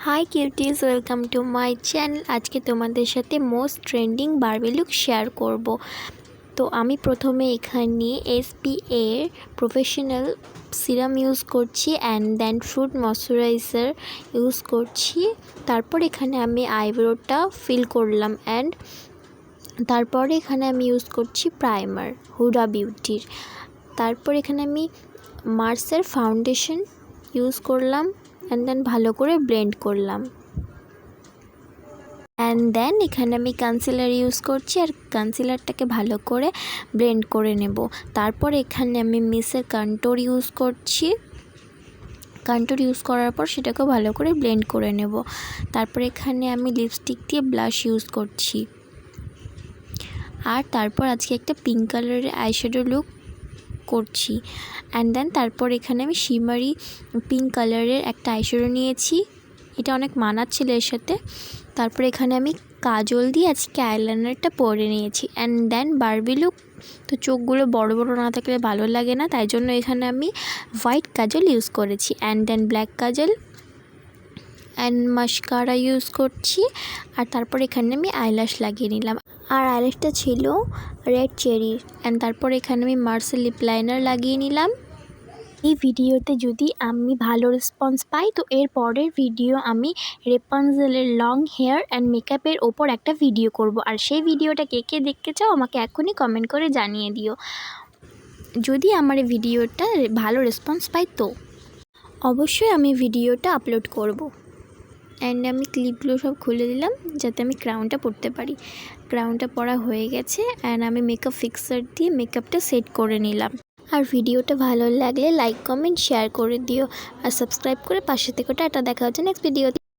High cuties welcome to my channel. आज के तुम्हारे साथे most trending Barbie look share करब। तो आमी प्रथमे एखाने एसपीए प्रोफेशनल सीराम यूज करछि and then fruit moisturizer use करछि। तारपर एखाने आमी आईब्रोटा फिल करलाम एंड तारपर एखाने आमी यूज करछि प्राइमार हुडा बिउटिर। तारपर एखाने आमी मार्सের फाउंडेशन यूज करलाम एंड देन भालो करे ब्लेंड करलाम एंड देन एखाने आमी कन्सिलार यूज करछि और कन्सिलारटाके भालो करे ब्लेंड करे नेब। तारपर एखाने आमी मिसের कन्टूर यूज करछि। कन्टूर यूज करार पर सेटाके भालो करे ब्लेंड करे नेब। तारपर एखाने आमी लिपस्टिक दिए ब्लाश यूज करछि और तारपर आजके एकटा पिंक कालारेर आईश्याडो लुक करछि एंड देन तारपर एखाने आमी शिमारी पिंक कालारेर एकटा आईश्याडो निয়েছি। এটা অনেক মানাচ্ছিল এর সাথে। তারপর এখানে আমি কাজল দিয়ে আজকে আইলাইনারটা পরে নিয়েছি এন্ড দেন বারবি লুক। তো চোখগুলো বড় বড় না থাকলে ভালো লাগে না, তাই জন্য এখানে আমি হোয়াইট কাজল ইউজ করেছি এন্ড দেন ব্ল্যাক কাজল एंड मास्कारा यूज करছি। আর তারপর এখানে আমি আইল্যাশ লাগিয়ে নিলাম আর আইল্যাশটা ছিল রেড চেরি এন্ড তারপর এখানে আমি মার্সেল লিপ লাইনার লাগিয়ে নিলাম। এই ভিডিওতে যদি আমি ভালো রেসপন্স পাই তো এর পরের ভিডিও আমি রেপানজেলের লং হেয়ার অ্যান্ড মেকআপের ওপর একটা ভিডিও করব। আর সেই ভিডিওটা কে কে দেখতে চাও আমাকে এখনই কমেন্ট করে জানিয়ে দিও। যদি আমার এই ভিডিওটা ভালো রেসপন্স পাই তো অবশ্যই আমি ভিডিওটা আপলোড করব। एंड आमी क्लिपगुलो सब खुले दिलाम जाते आमी क्राउनटा पड़ते पारी। क्राउनटा पड़ा हो गेछे एंड आमी मेकअप फिक्सार दिए मेकअपटा सेट करे निलाम। और भिडियोटा भालो लागले लाइक कमेंट शेयर करे दिओ और सबस्क्राइब करे पाशे থেকো। टाटा, দেখা হচ্ছে नेक्स्ट भिडियो।